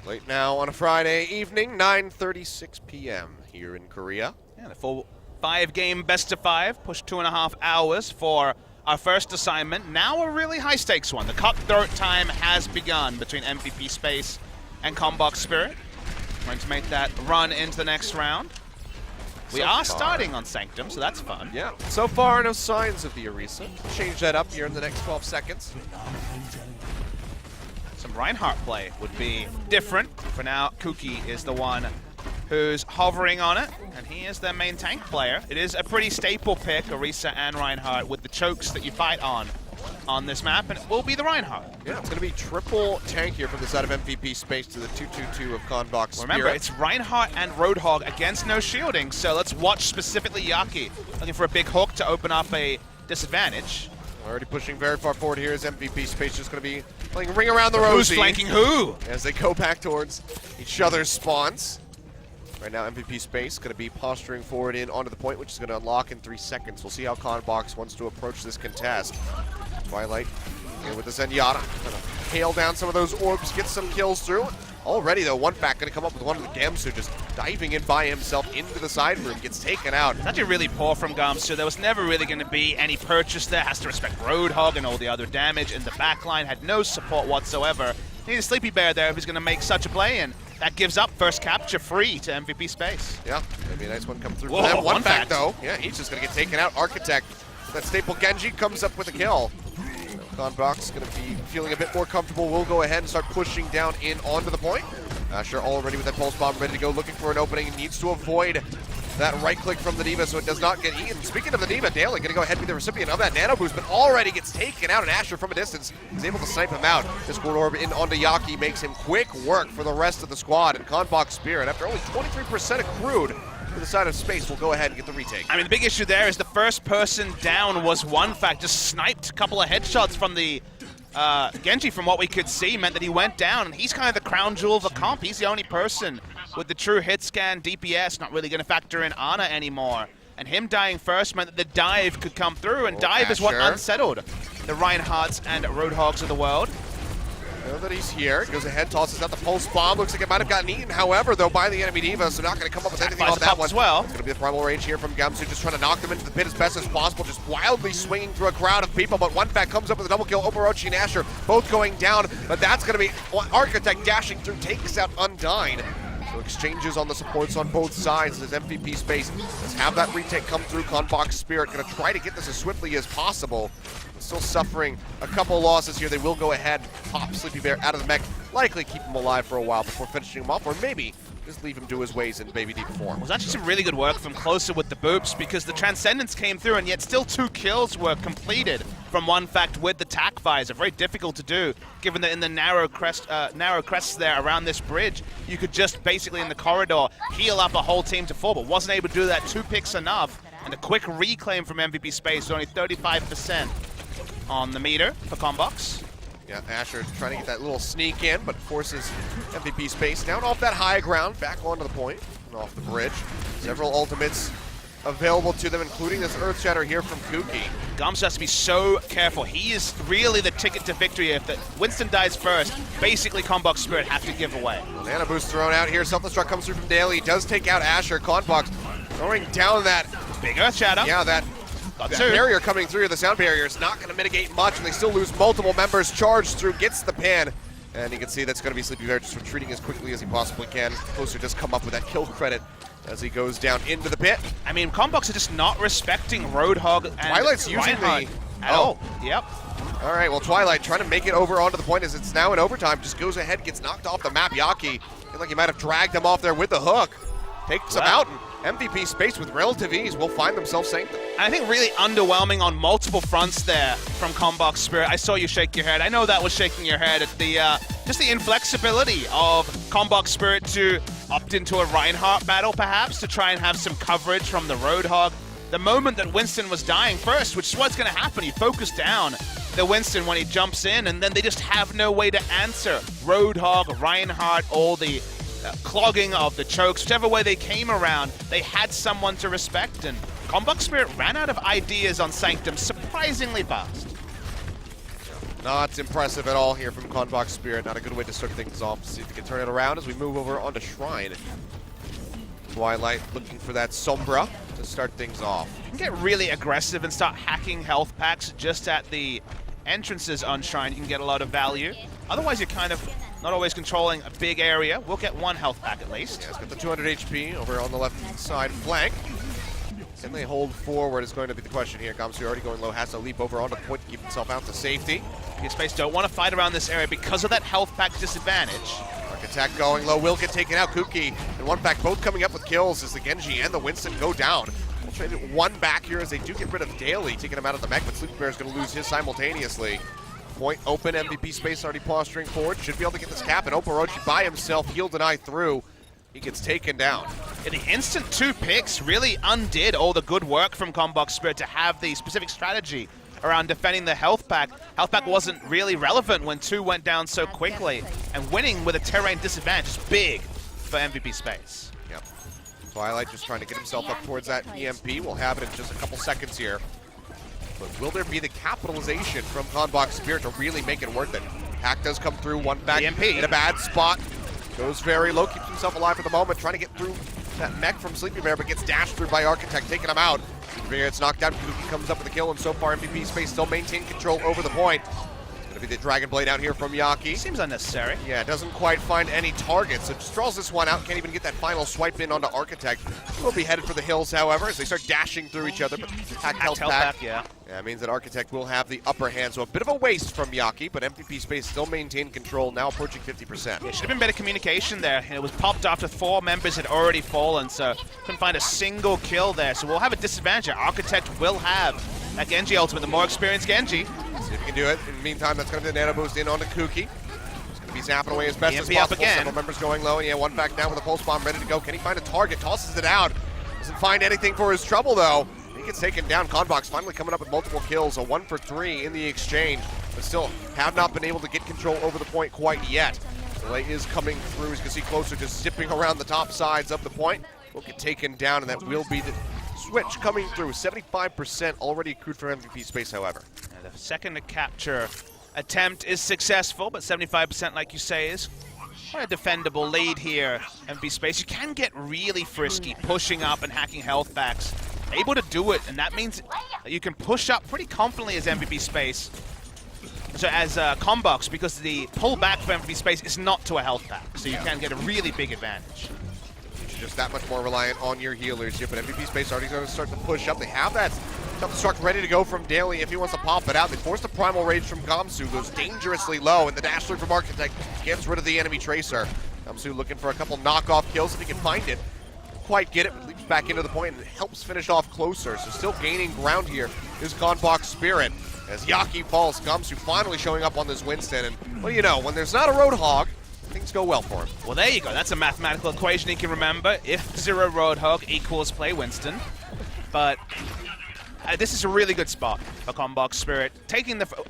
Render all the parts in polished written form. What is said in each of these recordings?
Late now on a Friday evening, 9:36 p.m. here in Korea. Yeah, the full 5-game best-of-5, pushed 2.5 hours for our first assignment. Now a really high-stakes one. The cutthroat time has begun between MVP Space and CONBOX Spirit. Going to make that run into the next round. We are starting on Sanctum, so that's fun. Yeah, so far no signs of the Arisa. Change that up here in the next 12 seconds. Some Reinhardt play would be different. For now, KuKi is the one who's hovering on it, and he is their main tank player. It is a pretty staple pick, Arisa and Reinhardt, with the chokes that you fight on this map, and it will be the Reinhardt. Yeah, it's going to be triple tank here from the side of MVP Space to the 2-2-2 of CONBOX Spirit. Remember, it's Reinhardt and Roadhog against no shielding, so let's watch specifically Yaki looking for a big hook to open up a disadvantage. Already pushing very far forward here is MVP Space, just going to be playing Ring Around the Rosie. Who's flanking who? As they go back towards each other's spawns. Right now, MVP Space going to be posturing forward in onto the point, which is going to unlock in 3 seconds. We'll see how CONBOX wants to approach this contest. Twighlight here with the Zenyatta. Going to hail down some of those orbs, get some kills through. Already, though, OneFact going to come up with one of the Gamsu, just diving in by himself into the side room, gets taken out. It's actually really poor from Gamsu. There was never really going to be any purchase there. Has to respect Roadhog and all the other damage, and the backline had no support whatsoever. Need a SleepyBear there if he's going to make such a play, and that gives up first capture free to MVP Space. Yeah, maybe a nice one come through. Whoa, for that OneFact though. Yeah, he's just going to get taken out. Architect, that staple Genji comes up with a kill. CONBOX going to be feeling a bit more comfortable. We'll go ahead and start pushing down in onto the point. Asher already with that pulse bomb ready to go, looking for an opening. He needs to avoid that right click from the D.Va so it does not get eaten. Speaking of the D.Va, Daly going to go ahead and be the recipient of that nano boost, but already gets taken out, and Asher from a distance is able to snipe him out. This Discord orb in onto Yaki makes him quick work for the rest of the squad, and CONBOX Spirit, after only 23% accrued to the side of Space, will go ahead and get the retake. I mean, the big issue there is the first person down was OneFact, just sniped a couple of headshots from the Genji. From what we could see, meant that he went down, and he's kind of the crown jewel of the comp. He's the only person with the true hit scan DPS, not really going to factor in Ana anymore. And him dying first meant that the dive could come through, and dive is what unsettled the Reinhardts and Roadhogs of the world. Know that he's here. Goes ahead, tosses out the pulse bomb. Looks like it might have gotten eaten, however, though, by the enemy D.Va, so not going to come up with anything on that one. As well. It's going to be the primal range here from Gamsu, just trying to knock them into the pit as best as possible, just wildly swinging through a crowd of people, but OneFact comes up with a double kill. Opraochi and Asher both going down, but that's going to be Architect dashing through, takes out Undine. So exchanges on the supports on both sides as MVP Space. Let's have that retake come through. CONBOX Spirit going to try to get this as swiftly as possible. Still suffering a couple losses here. They will go ahead, pop SleepyBear out of the mech, likely keep him alive for a while before finishing him off, or maybe just leave him to his ways in Baby D form. It was actually some really good work from closer with the boops, because the Transcendence came through, and yet still 2 kills were completed from OneFact with the tack visor. Very difficult to do, given that in the narrow crests there around this bridge, you could just basically in the corridor heal up a whole team to 4, but wasn't able to do that. 2 picks enough, and a quick reclaim from MVP Space, only 35% on the meter for CONBOX. Yeah, Asher trying to get that little sneak in, but forces MVP Space down off that high ground, back onto the point, and off the bridge. Several ultimates available to them, including this Earth Shatter here from KuKi. Gamsu has to be so careful. He is really the ticket to victory. If Winston dies first, basically CONBOX Spirit have to give away. Nano boost thrown out here. Self-destruct comes through from Daly. He does take out Asher. CONBOX throwing down that big Earth Shatter. Yeah, that barrier coming through. The sound barrier is not going to mitigate much, and they still lose multiple members. Charge through, gets the pan, and you can see that's going to be SleepyBear just retreating as quickly as he possibly can. Closer just come up with that kill credit as he goes down into the pit. I mean, CONBOX are just not respecting Roadhog and Twilight's using Reinhardt at all. Yep. All right, well, Twighlight trying to make it over onto the point as it's now in overtime. Just goes ahead, gets knocked off the map. Yaki, feel like he might have dragged him off there with the hook. Takes him out, and MVP Space with relative ease will find themselves Sanctum. I think really underwhelming on multiple fronts there from CONBOX Spirit. I saw you shake your head. I know that was shaking your head at the just the inflexibility of CONBOX Spirit to opt into a Reinhardt battle, perhaps, to try and have some coverage from the Roadhog. The moment that Winston was dying first, which is what's going to happen, he focused down the Winston when he jumps in, and then they just have no way to answer Roadhog, Reinhardt, all the clogging of the chokes. Whichever way they came around, they had someone to respect, and CONBOX Spirit ran out of ideas on Sanctum surprisingly fast. Not impressive at all here from CONBOX Spirit. Not a good way to start things off. See if we can turn it around as we move over onto Shrine. Twighlight looking for that Sombra to start things off. You can get really aggressive and start hacking health packs just at the entrances on Shrine. You can get a lot of value. Otherwise, you're kind of not always controlling a big area. We'll get one health pack at least. Yeah, it's got the 200 HP over on the left side flank. Can they hold forward is going to be the question here. Gamsu already going low, has to leap over onto the point to keep himself out to safety. Space don't want to fight around this area because of that health pack disadvantage. Attack going low, will get taken out. KuKi and OneFact both coming up with kills as the Genji and the Winston go down. We'll trade it one back here as they do get rid of Daly, taking him out of the mech, but SleepyBear is going to lose his simultaneously. Point open, MVP Space already posturing forward. Should be able to get this cap, and Opraochi by himself, heal deny through. He gets taken down. And the instant 2 picks really undid all the good work from CONBOX Spirit to have the specific strategy around defending the health pack. Health pack wasn't really relevant when 2 went down so quickly, and winning with a terrain disadvantage is big for MVP Space. Yep. Twighlight just trying to get himself up towards that EMP. We'll have it in just a couple seconds here. But will there be the capitalization from CONBOX Spirit to really make it worth it? Hack does come through, OneFact EMP in a bad spot. Goes very low, keeps himself alive for the moment, trying to get through that mech from SleepyBear, but gets dashed through by Architect, taking him out. SleepyBear gets knocked out, KuKi comes up with a kill, and so far MVP Space still maintain control over the point. Gonna be the Dragon Blade out here from Yaki. Seems unnecessary. Yeah, doesn't quite find any targets, so just draws this one out, can't even get that final swipe in onto Architect. Will be headed for the hills, however, as they start dashing through each other, but hack health back. Yeah, it means that Architect will have the upper hand, so a bit of a waste from Yaki, but MVP Space still maintain control, now approaching 50%. It should have been better communication there. It was popped after 4 members had already fallen, so couldn't find a single kill there. So we'll have a disadvantage. Architect will have that Genji ultimate, the more experienced Genji. See if he can do it. In the meantime, that's going to be the nano boost in onto KuKi. He's going to be zapping away as best as EMP possible. up again. Several members going low, and yeah, OneFact down with a pulse bomb ready to go. Can he find a target? Tosses it out. Doesn't find anything for his trouble, though. He gets taken down. CONBOX finally coming up with multiple kills, a 1 for 3 in the exchange, but still have not been able to get control over the point quite yet. Delay is coming through, as you can see closer, just zipping around the top sides of the point. Will get taken down, and that will be the switch coming through. 75% already accrued for MVP Space, however. And the second to capture attempt is successful, but 75%, like you say, is quite a defendable lead here. MVP Space, you can get really frisky, pushing up and hacking health packs. Able to do it, and that means that you can push up pretty confidently as MVP Space. So as CONBOX, because the pullback for MVP Space is not to a health pack, so you can get a really big advantage. You're just that much more reliant on your healers here, but MVP Space already going to start to push up. They have that self-destruct ready to go from Daly if he wants to pop it out. They force the Primal Rage from Gamsu, goes dangerously low, and the dash through from Architect gets rid of the enemy Tracer. Gamsu looking for a couple knockoff kills if he can find it. Quite get it, but leaps back into the point and helps finish off closer. So still gaining ground here is CONBOX Spirit. As Yaki falls, Gamsu finally showing up on this Winston. And what do you know, when there's not a Roadhog, things go well for him. Well, there you go. That's a mathematical equation you can remember. If 0 Roadhog equals play Winston. But this is a really good spot for CONBOX Spirit.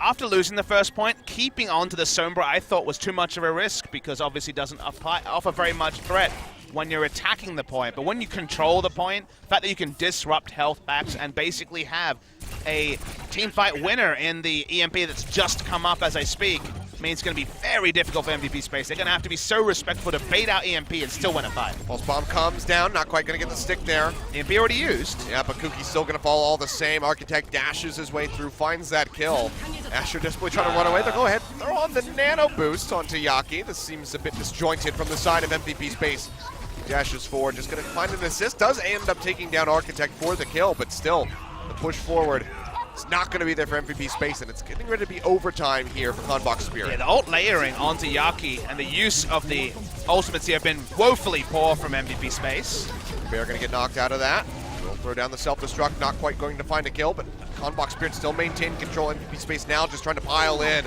After losing the first point, keeping on to the Sombra I thought was too much of a risk because obviously doesn't offer very much threat when you're attacking the point. But when you control the point, the fact that you can disrupt health packs and basically have a teamfight winner in the EMP that's just come up as I speak means it's going to be very difficult for MVP Space. They're going to have to be so respectful to bait out EMP and still win a fight. Pulse Bomb comes down, not quite going to get the stick there. EMP already used. Yeah, but KuKi's still going to fall all the same. Architect dashes his way through, finds that kill. Asher desperately trying to run away. They'll go ahead, throw on the nano boost onto Yaki. This seems a bit disjointed from the side of MVP Space. Dashes forward, just going to find an assist. Does end up taking down Architect for the kill, but still, the push forward is not going to be there for MVP Space, and it's getting ready to be overtime here for CONBOX Spirit. Yeah, the ult layering onto Yaki and the use of the ultimates here have been woefully poor from MVP Space. Bear going to get knocked out of that. Will throw down the self-destruct, not quite going to find a kill, but CONBOX Spirit still maintain control. MVP Space now just trying to pile in.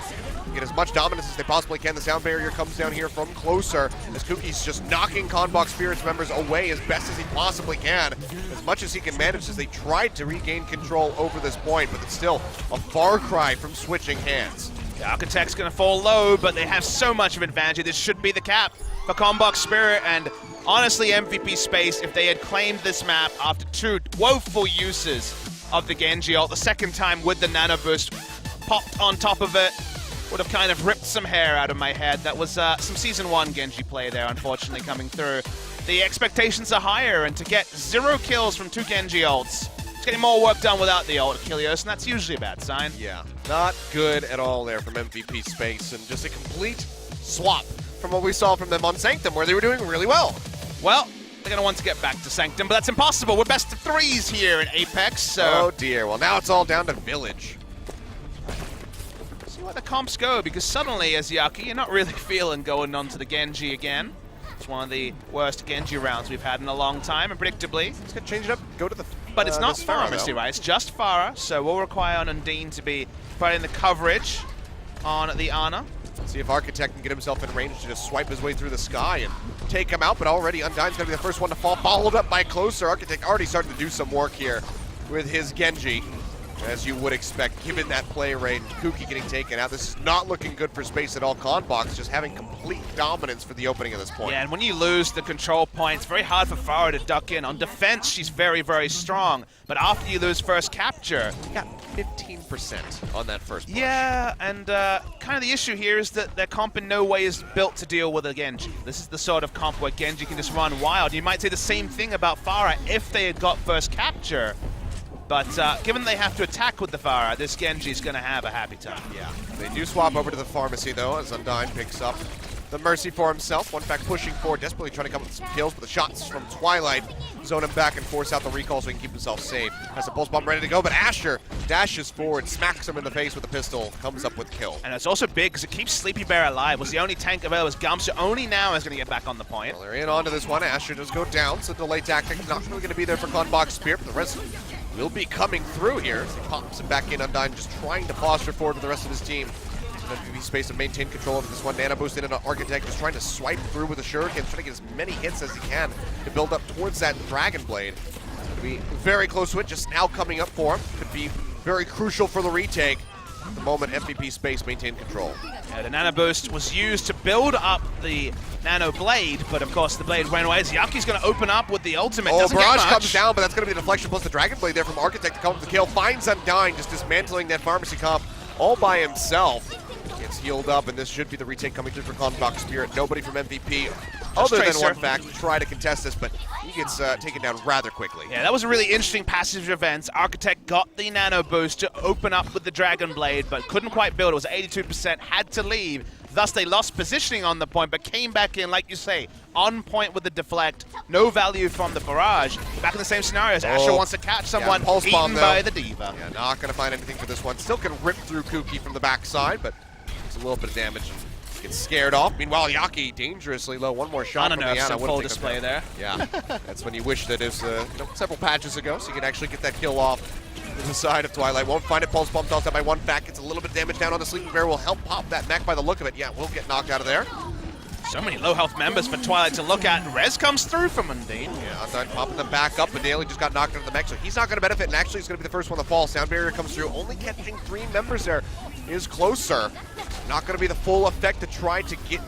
Get as much dominance as they possibly can. The sound barrier comes down here from closer as KuKi's just knocking CONBOX Spirit's members away as best as he possibly can. As much as he can manage as they tried to regain control over this point, but it's still a far cry from switching hands. The Architect's going to fall low, but they have so much of advantage. This should be the cap for CONBOX Spirit, and honestly, MVP Space, if they had claimed this map after 2 woeful uses of the Genji ult, the second time with the nano boost popped on top of it, would have kind of ripped some hair out of my head. That was some Season 1 Genji play there, unfortunately, coming through. The expectations are higher, and to get 0 kills from 2 Genji ults, it's getting more work done without the ult, Achilles, and that's usually a bad sign. Yeah, not good at all there from MVP Space, and just a complete swap from what we saw from them on Sanctum, where they were doing really well. Well, they're going to want to get back to Sanctum, but that's impossible. We're best of 3s here in Apex, so... Oh dear, well now it's all down to Village. See where the comps go, because suddenly, as Yaki, you're not really feeling going on to the Genji again. It's one of the worst Genji rounds we've had in a long time, and predictably... It's going to change it up, go to the... But it's not Pharah, Pharmacy, right? It's just Pharah, so we'll require on Undine to be providing the coverage on the Ana. See if Architect can get himself in range to just swipe his way through the sky and take him out, but already Undine's going to be the first one to fall, followed up by Closer. Architect already starting to do some work here with his Genji, as you would expect, given that play rate. KuKi getting taken out. This is not looking good for Space at all. CONBOX just having complete dominance for the opening of this point. Yeah, and when you lose the control point, it's very hard for Pharah to duck in. On defense, she's very, very strong, but after you lose first capture... You got 15% on that first push. Yeah, and kind of the issue here is that their comp in no way is built to deal with a Genji. This is the sort of comp where Genji can just run wild. You might say the same thing about Pharah if they had got first capture. But given they have to attack with the Pharah, this Genji is going to have a happy time. Yeah, they do swap over to the Pharmacy, though, as Undine picks up the Mercy for himself. OneFact pushing forward, desperately trying to come with some kills, but the shots from Twighlight zone him back and force out the recall so he can keep himself safe. Has the pulse bomb ready to go, but Asher dashes forward, smacks him in the face with a pistol, comes up with kill. And it's also big because it keeps SleepyBear alive. Was the only tank available was Gamsu. Only now is going to get back on the point. Well, they're in onto this one. Asher does go down, so delay tactic not really going to be there for CONBOX Spear, but the rest will be coming through here. As he pops him back in, Undine just trying to posture forward with the rest of his team. MVP Space and maintain control over this one. Nano boost in an Architect, just trying to swipe through with a Shuriken, trying to get as many hits as he can to build up towards that Dragon Blade. Could be very close to it, just now coming up for him. Could be very crucial for the retake. At the moment, MVP Space maintain control. Yeah, the Nano Boost was used to build up the Nano Blade, but of course the Blade ran away. Yaki's going to open up with the ultimate. Oh, Barrage comes down, but that's going to be the deflection plus the Dragon Blade there from Architect to come to the kill. Finds Undine, just dismantling that Pharmacy comp all by himself. Gets healed up, and this should be the retake coming through for CONBOX Spirit. Nobody from MVP, other than OneFact, to try to contest this, but he gets taken down rather quickly. Yeah, that was a really interesting passage of events. Architect got the Nano Boost to open up with the Dragon Blade, but couldn't quite build. It was 82%, had to leave. Thus, they lost positioning on the point, but came back in, like you say, on point with the deflect. No value from the barrage. Back in the same scenario as Asher wants to catch someone, pulse bomb, eaten by the Diva. Yeah, not going to find anything for this one. Still can rip through KuKi from the backside, but it's a little bit of damage. Gets scared off. Meanwhile, Yaki dangerously low. One more shot from the Ana. Full display there. Yeah, that's when you wish that it was several patches ago, so you can actually get that kill off to the side of Twighlight. Won't find it. Pulse bomb tossed out by OneFact. Gets a little bit of damage down on the SleepyBear. Will help pop that mech by the look of it. Yeah, we'll get knocked out of there. So many low health members for Twighlight to look at. Rez comes through from Undine. Yeah, Undine popping them back up, but Daly just got knocked out of the mech, so he's not going to benefit, and actually he's going to be the first one to fall. Sound Barrier comes through, only catching 3 members there. Is Closer. Not going to be the full effect to try to get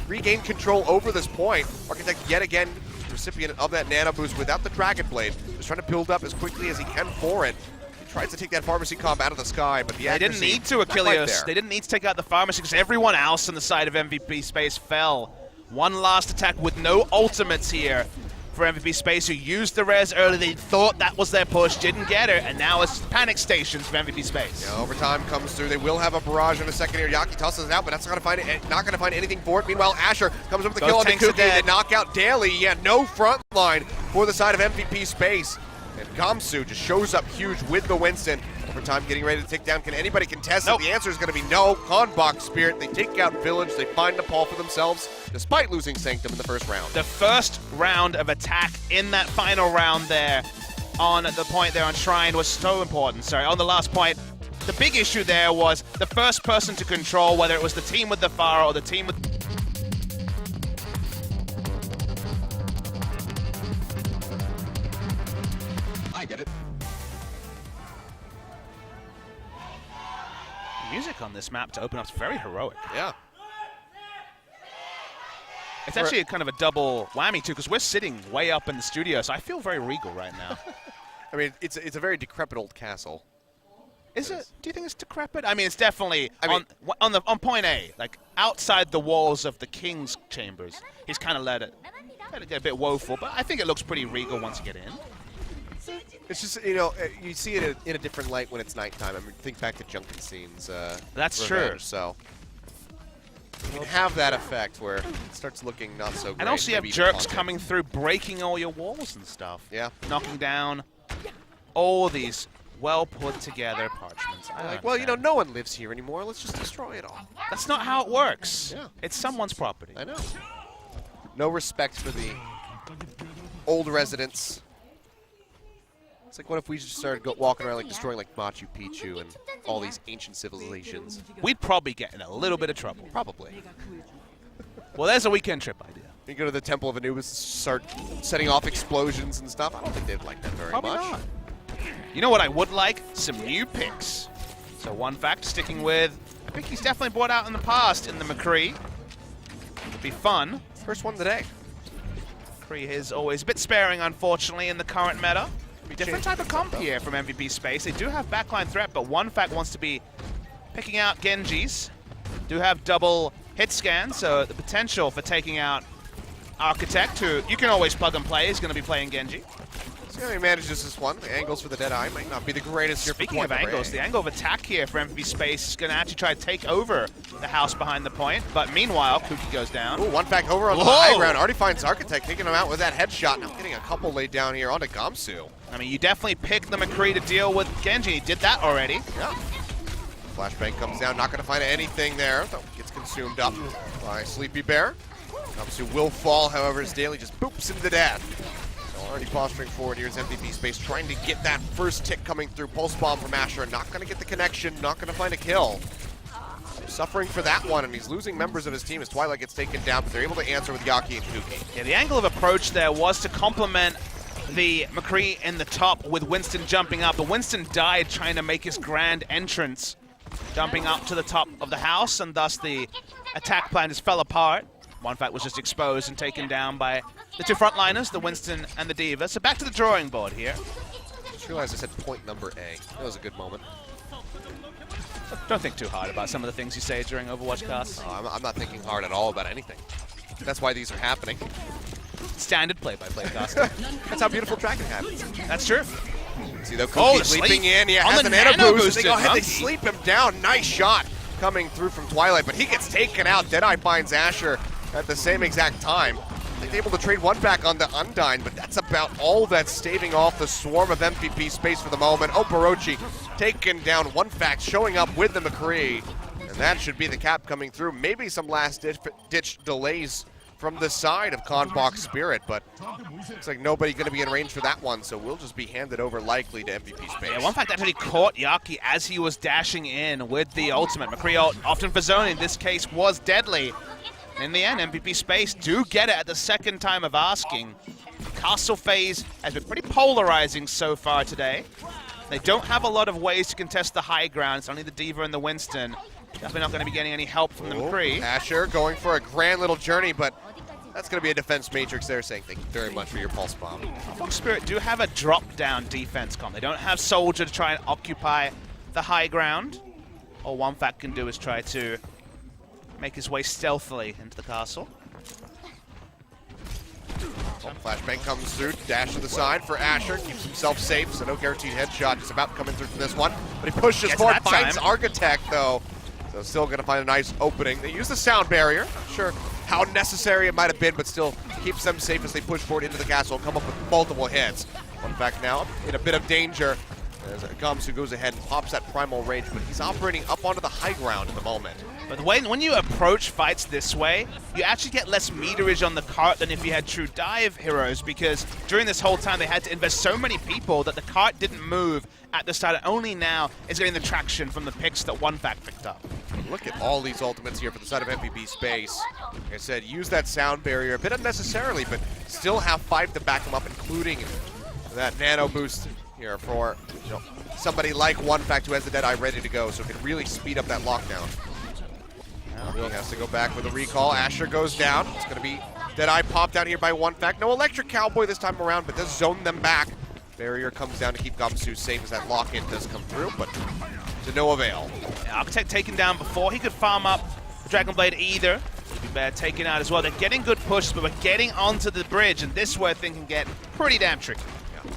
regain control over this point. Architect yet again recipient of that Nano Boost without the Dragon Blade. Just trying to build up as quickly as he can for it. He tries to take that Pharmacy comp out of the sky, but the accuracy, they didn't need to, Achilles. They didn't need to take out the Pharmacy because everyone else on the side of MVP Space fell. One last attack with no ultimates here for MVP Space, who used the res early. They thought that was their push, didn't get it, and now it's panic stations for MVP Space. Yeah, overtime comes through. They will have a barrage in a second here. Yaki tosses it out, but that's not going to find anything for it. Meanwhile, Asher comes up with the kill on the KuKi. They knock out Daly. Yeah, no front line for the side of MVP Space. And Gamsu just shows up huge with the Winston. Overtime getting ready to take down. Can anybody contest it? The answer is going to be no. CONBOX Spirit. They take out Village. They find Nepal for themselves, despite losing Sanctum in the first round. The first round of attack in that final round there on the point there on Shrine was so important. Sorry, on the last point. The big issue there was the first person to control, whether it was the team with the Pharah or the team with... I get it. Music on this map to open up is very heroic. Yeah. It's actually kind of a double whammy, too, because we're sitting way up in the studio, so I feel very regal right now. I mean, it's a very decrepit old castle. Is it? Do you think it's decrepit? I mean, it's definitely on point A, like outside the walls of the king's chambers. He's kind of let it get a bit woeful, but I think it looks pretty regal once you get in. It's just, you know, you see it in a different light when it's nighttime. I mean, think back to Junkin Scene's That's Revenge, true. So you can have that effect where it starts looking not so great. And also you have maybe jerks haunted. coming through, breaking all your walls and stuff. Yeah. Knocking down all these well put together parchments. Like, well, you know, no one lives here anymore. Let's just destroy it all. That's not how it works. Yeah. It's someone's property. I know. No respect for the old residents. It's like, what if we just started walking around, like, destroying, like, Machu Picchu and all these ancient civilizations? We'd probably get in a little bit of trouble. Probably. Well, there's a weekend trip idea. You go to the Temple of Anubis, start setting off explosions and stuff. I don't think they'd like that very Probably much. not. You know what I would like? Some new picks. So OneFact sticking with a pick he's definitely brought out in the past in the McCree. It'd be fun. First one today. McCree is always a bit sparing, unfortunately, in the current meta. Different type of comp here from MVP Space. They do have backline threat, but OneFact wants to be picking out Genjis. Do have double hit scan, so the potential for taking out Architect, who you can always plug and play, is going to be playing Genji. So he manages this one. The angles for the Deadeye might not be the greatest here. Speaking of angles, the angle of attack here for MVP Space is going to actually try to take over the house behind the point, but meanwhile, KuKi goes down. Ooh, OneFact over on the high ground. Already finds Architect, taking him out with that headshot. Now getting a couple laid down here onto Gamsu. I mean, you definitely picked the McCree to deal with Genji. He did that already. Yeah. Flashbang comes down, not going to find anything there. Though gets consumed up by SleepyBear. Gamsu will fall, however, as Daly just boops into death. So already posturing forward. Here's MVP Space trying to get that first tick coming through. Pulse bomb from Asher. Not going to get the connection, not going to find a kill. Suffering for that one, and he's losing members of his team as Twighlight gets taken down, but they're able to answer with Yaki and KuKi. Yeah, the angle of approach there was to complement the McCree in the top with Winston jumping up, but Winston died trying to make his grand entrance, jumping up to the top of the house, and thus the attack plan just fell apart. OneFact was just exposed and taken down by the two frontliners, the Winston and the D.Va. So back to the drawing board here. Just realized I said point number A. That was a good moment. Don't think too hard about some of the things you say during Overwatch casts. Oh, I'm not thinking hard at all about anything. That's why these are happening. Standard play-by-play casting. That's how beautiful tracking happens. That's true. See though, KuKi leaping in. Yeah, has the an nano boost. They go ahead, they Monkey. sleep him down. Nice shot coming through from Twighlight, but he gets taken out. Deadeye finds Asher at the same exact time. They're able to trade one back on the Undine, but that's about all that's staving off the swarm of MVP Space for the moment. Opraochi taken down. OneFact showing up with the McCree, and that should be the cap coming through. Maybe some last-ditch delays from the side of CONBOX Spirit, but looks like nobody going to be in range for that one, so we'll just be handed over likely to MVP Space. Yeah, OneFact actually caught Yaki as he was dashing in with the ultimate. McCree ult, often for zoning, in this case was deadly. In the end, MVP Space do get it at the second time of asking. Castle phase has been pretty polarizing so far today. They don't have a lot of ways to contest the high ground. It's only the D.Va and the Winston. Definitely not going to be getting any help from the McCree. Asher going for a grand little journey, but that's going to be a defense matrix there saying thank you very much for your pulse bomb. Fox Spirit do have a drop-down defense comp. They don't have Soldier to try and occupy the high ground. All OneFact can do is try to make his way stealthily into the castle. Flashbang comes through, dash to the side for Asher, keeps himself safe, so no guaranteed headshot, just about coming through from this one. But he pushes Gets forward, that finds time. Architect though. So still gonna find a nice opening. They use the sound barrier, not sure how necessary it might have been, but still keeps them safe as they push forward into the castle and come up with multiple hits. OneFact now in a bit of danger as Gamsu goes ahead and pops that primal rage, but he's operating up onto the high ground at the moment. But when you approach fights this way, you actually get less meterage on the cart than if you had true dive heroes, because during this whole time they had to invest so many people that the cart didn't move at the start. Only now is getting the traction from the picks that OneFact picked up. Look at all these ultimates here for the side of MVP Space. Like I said, use that sound barrier a bit unnecessarily, but still have 5 to back them up, including that nano boost here for somebody like OneFact who has the Deadeye ready to go, so it can really speed up that lockdown. Will has to go back with a recall. Asher goes down. It's going to be Deadeye popped down here by OneFact. No Electric Cowboy this time around, but does zone them back. Barrier comes down to keep Gamsu safe as that lock-in does come through, but to no avail. Yeah, Architect taken down before he could farm up the Dragon Blade either. SleepyBear taken out as well. They're getting good pushes, but we're getting onto the bridge, and this is where things can get pretty damn tricky. Yeah.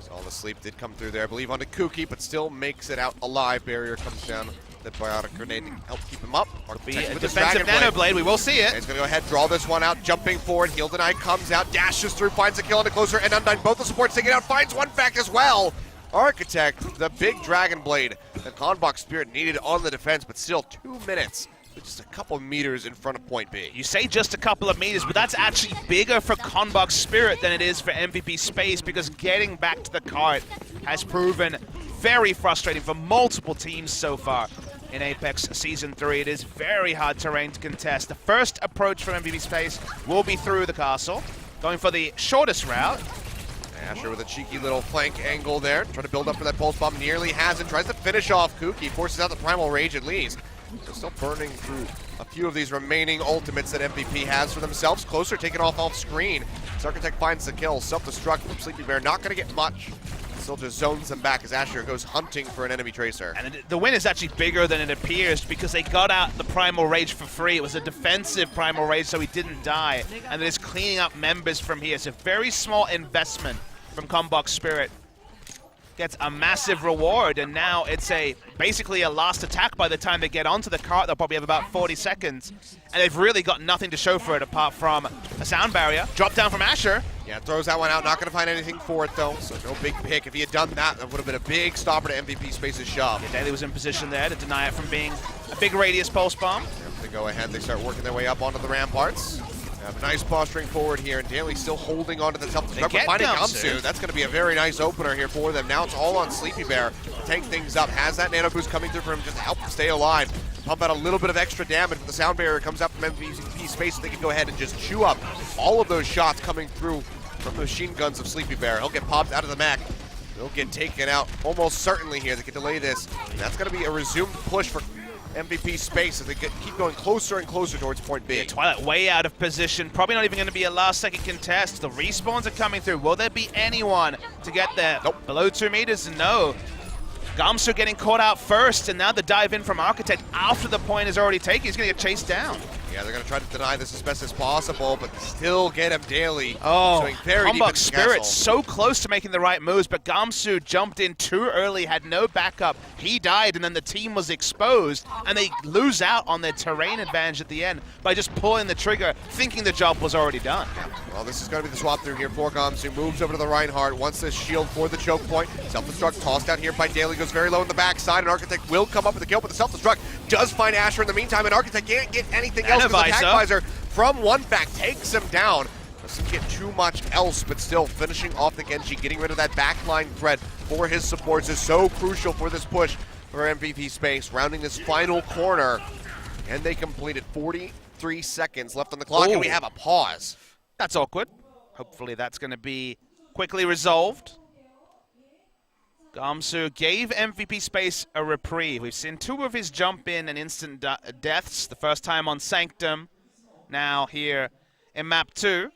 So all the sleep did come through there, I believe, onto KuKi, but still makes it out alive. Barrier comes down. That biotic grenade to help keep him up. Be a defensive Nano Blade. We will see it. And he's going to go ahead, draw this one out, jumping forward. Undine comes out, dashes through, finds a kill on the closer, and Undine, both the supports taking out, finds OneFact as well. Architect, the big Dragon Blade that CONBOX Spirit needed on the defense, but still 2 minutes, with just a couple meters in front of point B. You say just a couple of meters, but that's actually bigger for CONBOX Spirit than it is for MVP Space, because getting back to the cart has proven very frustrating for multiple teams so far. In Apex Season 3, it is very hard terrain to contest. The first approach from MVP Space will be through the castle, going for the shortest route. Asher with a cheeky little flank angle there, trying to build up for that pulse bomb, nearly has it, tries to finish off KuKi, forces out the Primal Rage at least. They're still burning through a few of these remaining ultimates that MVP has for themselves. Closer, taken off screen. Architect finds the kill, self-destruct from SleepyBear, not going to get much. Still just zones them back as Asher goes hunting for an enemy tracer. And the win is actually bigger than it appears because they got out the Primal Rage for free. It was a defensive Primal Rage, so he didn't die. And it is cleaning up members from here. It's a very small investment from CONBOX Spirit. Gets a massive reward, and now it's basically a last attack by the time they get onto the cart. They'll probably have about 40 seconds. And they've really got nothing to show for it apart from a sound barrier. Drop down from Asher. Yeah, throws that one out. Not going to find anything for it, though. So no big pick. If he had done that, that would have been a big stopper to MVP Space's shove. Yeah, Daly was in position there to deny it from being a big radius pulse bomb. They go ahead. They start working their way up onto the ramparts. Have a nice posturing forward here, and Daly still holding on to the self-destruct. But finding Gamsu, that's going to be a very nice opener here for them. Now it's all on SleepyBear. Tank things up. Has that nano boost coming through for him just to help him stay alive. Pump out a little bit of extra damage, but the sound barrier comes out from MVP Space, so they can go ahead and just chew up all of those shots coming through from the machine guns of SleepyBear. He'll get popped out of the mech. He'll get taken out almost certainly here. They can delay this. And that's going to be a resumed push for MVP Space as they keep going closer and closer towards point B. Yeah, Twighlight way out of position. Probably not even going to be a last-second contest. The respawns are coming through. Will there be anyone to get there? Nope. Below 2 meters? No. Gamsu getting caught out first, and now the dive in from Architect after the point is already taken. He's going to get chased down. Yeah, they're going to try to deny this as best as possible, but still get him daily. Oh, very CONBOX Spirit so close to making the right moves, but Gamsu jumped in too early, had no backup. He died, and then the team was exposed, and they lose out on their terrain advantage at the end by just pulling the trigger, thinking the job was already done. Well, this is going to be the swap through here for Gamsu. Moves over to the Reinhardt, wants this shield for the choke point. Self-destruct tossed out here by Daly, goes very low in the backside, and Architect will come up with the kill, but the self-destruct does find Asher in the meantime, and Architect can't get anything else. The attack visor from OneFact takes him down. Doesn't get too much else, but still finishing off the Genji, getting rid of that backline threat for his supports is so crucial for this push for MVP Space. Rounding this final corner, and they completed 43 seconds left on the clock, and we have a pause. That's awkward. Hopefully that's going to be quickly resolved. Gamsu gave MVP Space a reprieve. We've seen 2 of his jump in and instant deaths. The first time on Sanctum, now here in map 2.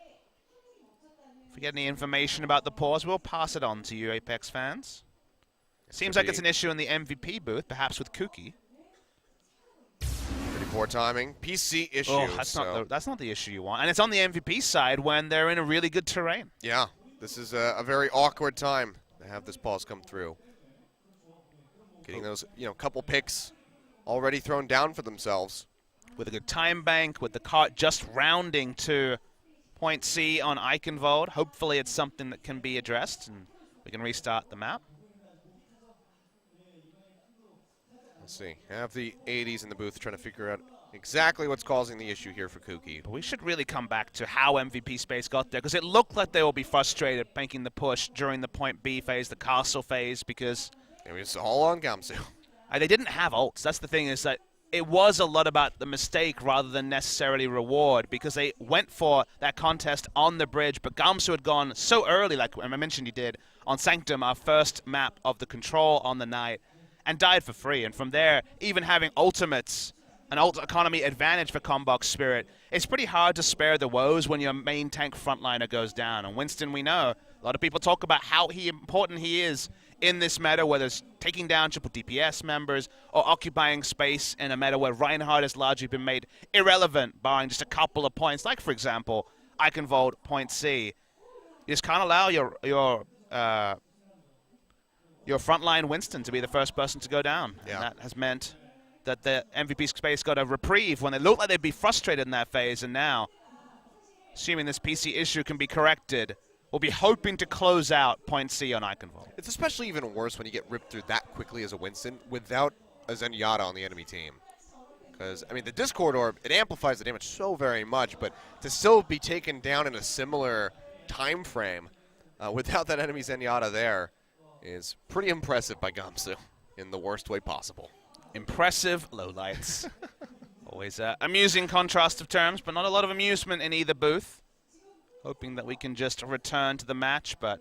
If we get any information about the pause, we'll pass it on to you, Apex fans. Seems like it's an issue in the MVP booth, perhaps with KuKi. Pretty poor timing. PC issue. Oh, that's not the issue you want. And it's on the MVP side when they're in a really good terrain. Yeah, this is a very awkward time to have this pause come through. Getting those, couple picks already thrown down for themselves. With a good time bank, with the cart just rounding to point C on Eichenwalde. Hopefully it's something that can be addressed and we can restart the map. Let's see. Have the 80s in the booth trying to figure out exactly what's causing the issue here for KuKi. But we should really come back to how MVP Space got there, because it looked like they will be frustrated making the push during the point B phase, the castle phase, because it was all on Gamsu. They didn't have ults. That's the thing, is that it was a lot about the mistake rather than necessarily reward, because they went for that contest on the bridge, but Gamsu had gone so early, like I mentioned he did, on Sanctum, our first map of the control on the night, and died for free. And from there, even having ultimates, an ult economy advantage for CONBOX Spirit, it's pretty hard to spare the woes when your main tank frontliner goes down. And Winston, we know, a lot of people talk about how important he is in this meta, whether it's taking down triple DPS members or occupying space in a meta where Reinhardt has largely been made irrelevant, barring just a couple of points, like, for example, Eichenwalde, point C. You just can't allow your frontline Winston to be the first person to go down. Yeah. And that has meant that the MVP space got a reprieve when they looked like they'd be frustrated in that phase, and now, assuming this PC issue can be corrected, we'll be hoping to close out point C on Eichenwalde. It's especially even worse when you get ripped through that quickly as a Winston without a Zenyatta on the enemy team. Because, I mean, the Discord Orb, it amplifies the damage so very much, but to still be taken down in a similar time frame without that enemy Zenyatta there is pretty impressive by Gamsu in the worst way possible. Impressive lowlights. Always amusing contrast of terms, but not a lot of amusement in either booth. Hoping that we can just return to the match, but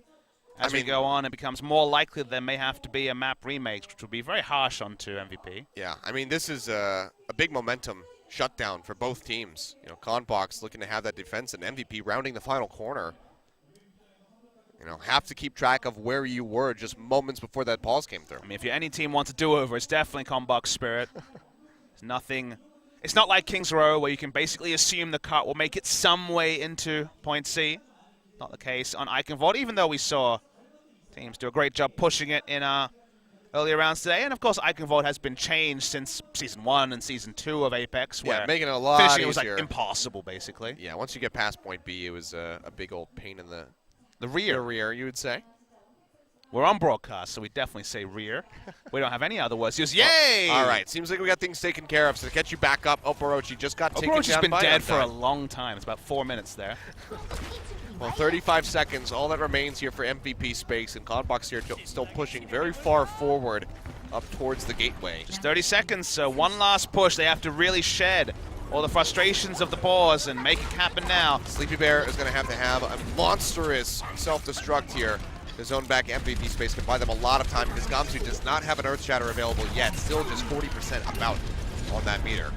as we go on, it becomes more likely there may have to be a map remake, which would be very harsh onto MVP. Yeah, I mean, this is a big momentum shutdown for both teams. You know, CONBOX looking to have that defense and MVP rounding the final corner. You know, have to keep track of where you were just moments before that pause came through. I mean, if any team wants a do-over, it's definitely CONBOX Spirit. There's nothing. It's not like King's Row where you can basically assume the cut will make it some way into point C. Not the case on Eichenwalde, even though we saw teams do a great job pushing it in earlier rounds today. And of course, Eichenwalde has been changed since Season 1 and Season 2 of Apex, where making it a lot finishing easier. It was like impossible, basically. Yeah, once you get past point B, it was a big old pain in the rear. You would say. We're on broadcast, so we definitely say rear. We don't have any other words. Just yay! All right, seems like we got things taken care of. So to get you back up, Opraochi just got taken down. Opraochi's been dead for a long time. It's about 4 minutes there. Well, 35 seconds, all that remains here for MVP space, and CONBOX here still pushing very far forward up towards the gateway. Just 30 seconds, so one last push. They have to really shed all the frustrations of the pause and make it happen now. SleepyBear is going to have a monstrous self-destruct here. His own back MVP space can buy them a lot of time because Gamsu does not have an Earth Shatter available yet. Still just 40% about on that meter.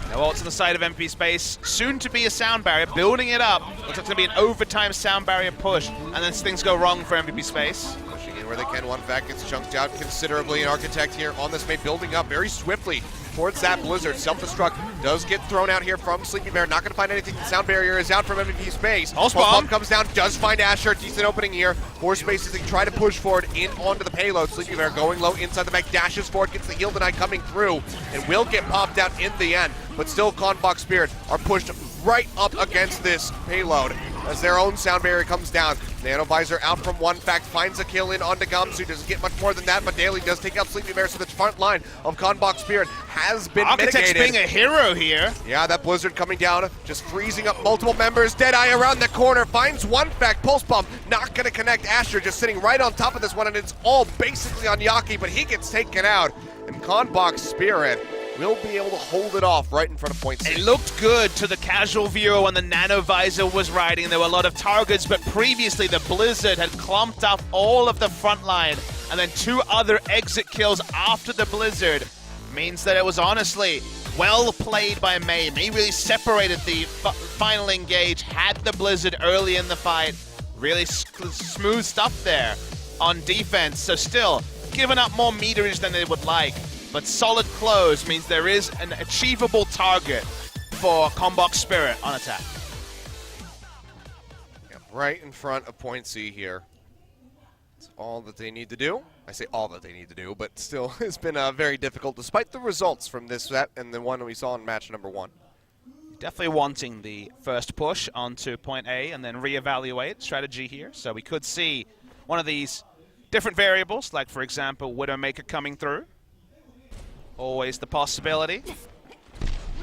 Now ults on the side of MP space. Soon to be a sound barrier, building it up. Looks like it's going to be an overtime sound barrier push, and then things go wrong for MVP space. Pushing in where they can. OneFact gets chunked out considerably. An Architect here on this mate, building up very swiftly towards that Blizzard. Self-destruct does get thrown out here from SleepyBear. Not going to find anything. The sound barrier is out from MVP space. Pulse bomb comes down, does find Asher. Decent opening here. More spaces. They try to push forward in onto the payload. SleepyBear going low inside the back, dashes forward, gets the heal deny coming through, and will get popped out in the end. But still, CONBOX Spirit are pushed right up against this payload as their own sound barrier comes down. Nanovisor out from OneFact, finds a kill in onto Gamsu. Doesn't get much more than that, but Daly does take out SleepyBear, so the front line of CONBOX Spirit has been Architect's mitigated. being a hero here. Yeah, that Blizzard coming down, just freezing up multiple members. Deadeye around the corner, finds OneFact, pulse bomb, not going to connect. Asher just sitting right on top of this one, and it's all basically on Yaki, but he gets taken out. And CONBOX Spirit will be able to hold it off right in front of point C. It looked good to the casual viewer when the Nanovisor was riding. There were a lot of targets, but previously the Blizzard had clumped up all of the front line, and then 2 other exit kills after the Blizzard means that it was honestly well played by May. May really separated the final engage, had the Blizzard early in the fight. Really smooth stuff there on defense, so still giving up more meterage than they would like. But solid close means there is an achievable target for CONBOX Spirit on attack. Yeah, right in front of point C here. That's all that they need to do. I say all that they need to do, but still it's been very difficult despite the results from this set and the one we saw in match number 1. Definitely wanting the first push onto point A and then reevaluate strategy here. So we could see one of these different variables, like for example, Widowmaker coming through. Always the possibility.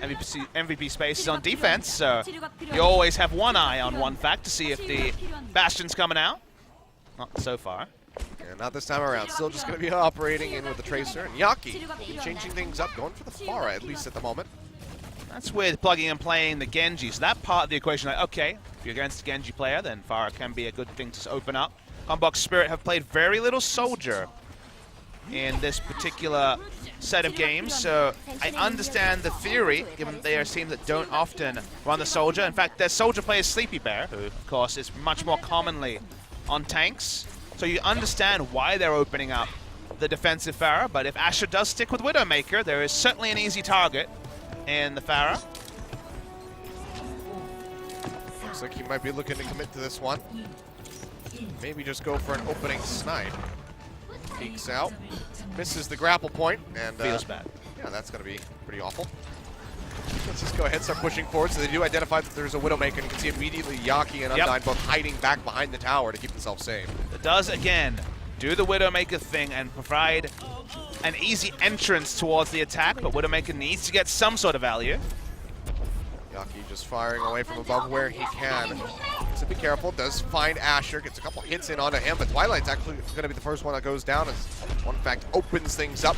MVP space is on defense, so you always have one eye on OneFact to see if the Bastion's coming out. Not so far. Yeah, not this time around. Still just going to be operating in with the Tracer. And Yaki changing things up, going for the Pharah at least at the moment. That's with plugging and playing the Genji. So that part of the equation, like, okay, if you're against a Genji player, then Pharah can be a good thing to open up. CONBOX Spirit have played very little Soldier in this particular set of games, so I understand the theory, given that they are a team that don't often run the Soldier. In fact, their Soldier player is SleepyBear, who, of course, is much more commonly on tanks. So you understand why they're opening up the defensive Pharah, but if Asher does stick with Widowmaker, there is certainly an easy target in the Pharah. Looks like he might be looking to commit to this one. Maybe just go for an opening snipe. Peeks out, misses the grapple point, and Feels bad. yeah, that's going to be pretty awful. Let's just go ahead and start pushing forward. So they do identify that there's a Widowmaker, and you can see immediately Yaki and Undine both hiding back behind the tower to keep themselves safe. It does, again, do the Widowmaker thing and provide an easy entrance towards the attack, but Widowmaker needs to get some sort of value. Yaki just firing away from above where he can. So be careful, does find Asher, gets a couple hits in onto him, but Twighlight's actually going to be the first one that goes down as OneFact opens things up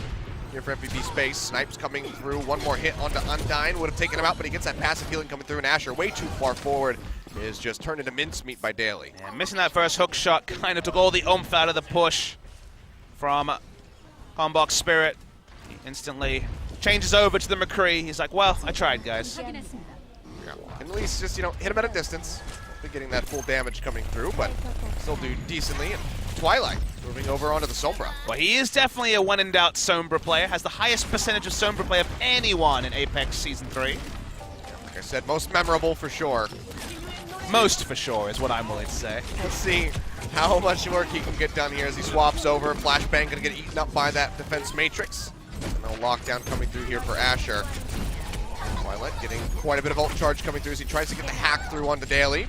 here for MVP space. Snipes coming through, one more hit onto Undine, would have taken him out, but he gets that passive healing coming through, and Asher way too far forward is just turned into mincemeat by Daly. Yeah, missing that first hook shot kind of took all the oomph out of the push from CONBOX Spirit. He instantly changes over to the McCree. He's like, well, I tried, guys. Yeah, can at least just, hit him at a distance. Not getting that full damage coming through, but still do decently. And Twighlight moving over onto the Sombra. Well, he is definitely a when-in-doubt Sombra player. Has the highest percentage of Sombra play of anyone in Apex Season 3. Like I said, most memorable for sure. Most for sure is what I'm willing to say. Let's see how much work he can get done here as he swaps over. Flashbang gonna get eaten up by that defense matrix. And no lockdown coming through here for Asher. Twighlight getting quite a bit of ult charge coming through as he tries to get the hack through onto Daly.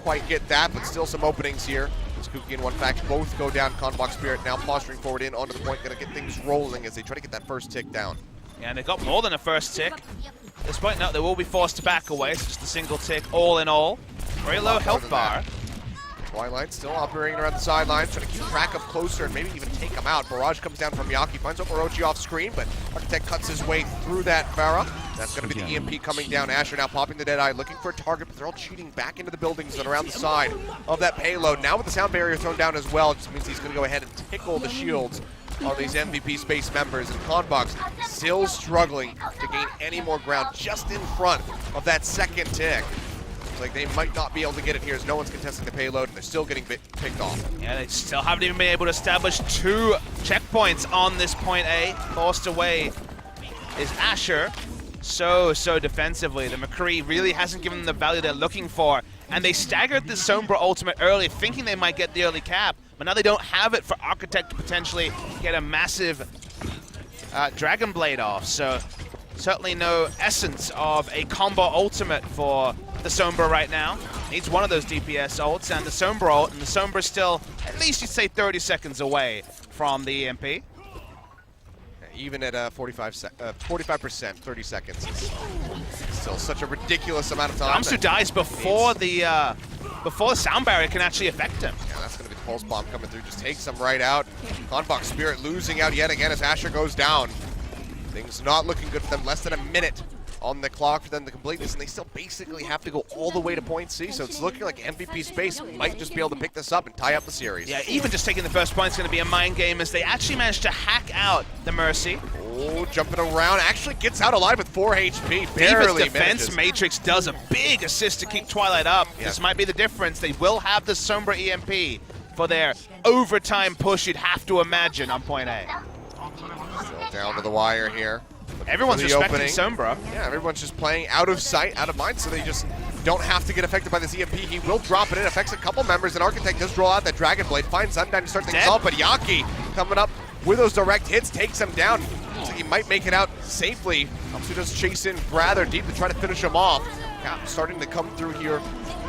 Quite get that, but still some openings here. As KuKi and OneFact both go down. CONBOX Spirit now posturing forward in onto the point, gonna get things rolling as they try to get that first tick down. Yeah, and they got more than a first tick. At this point, no, they will be forced to back away, so just a single tick all in all. Very low health bar. Twighlight still operating around the sidelines, trying to keep track of closer and maybe even take him out. Barrage comes down from Yaki, finds Opraochi off screen, but Architect cuts his way through that Pharah. That's going to be the EMP coming down. Asher now popping the Deadeye, looking for a target, but they're all cheating back into the buildings and around the side of that payload. Now with the sound barrier thrown down as well, it just means he's going to go ahead and tickle the shields on these MVP space members. And CONBOX still struggling to gain any more ground just in front of that second tick. Like they might not be able to get it here as no one's contesting the payload and they're still getting picked off. Yeah, they still haven't even been able to establish 2 checkpoints on this point A. Forced away is Asher. So defensively. The McCree really hasn't given them the value they're looking for. And they staggered the Sombra ultimate early, thinking they might get the early cap. But now they don't have it for Architect to potentially get a massive Dragon Blade off. So certainly no essence of a combo ultimate for the Sombra right now. Needs one of those DPS ults and the Sombra ult, and the Sombra's still at least you'd say 30 seconds away from the EMP. Even at 45%, 30 seconds is still such a ridiculous amount of time. Gamsu dies before the sound barrier can actually affect him. Yeah, that's going to be the pulse bomb coming through. Just takes him right out. CONBOX Spirit losing out yet again as Asher goes down. Things not looking good for them. Less than a minute on the clock for them to complete this, and they still basically have to go all the way to point C, so it's looking like MVP Space might just be able to pick this up and tie up the series. Yeah, even just taking the first point is going to be a mind game as they actually managed to hack out the Mercy. Oh, jumping around, actually gets out alive with 4 HP, barely Defense manages. Matrix does a big assist to keep Twighlight up. Yeah. This might be the difference. They will have the Sombra EMP for their overtime push, you'd have to imagine, on point A. Still down to the wire here. Everyone's respecting opening. Sombra. Yeah, everyone's just playing out of sight, out of mind, so they just don't have to get affected by this EMP. He will drop it in, affects a couple members, and Architect does draw out that Dragon Blade, finds Undine to start things off, but Yaki coming up with those direct hits, takes him down. Looks like he might make it out safely. Gamsu does chase in rather deep to try to finish him off. Cap starting to come through here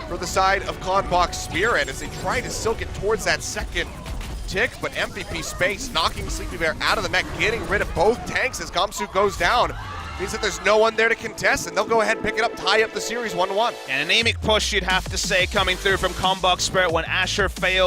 for the side of CONBOX Spirit as they try to still get towards that second tick, but MVP Space knocking SleepyBear out of the mech, getting rid of both tanks as Gamsu goes down. Means that there's no one there to contest, and they'll go ahead and pick it up, tie up the series 1-1. An anemic push, you'd have to say, coming through from CONBOX Spirit when Asher failed.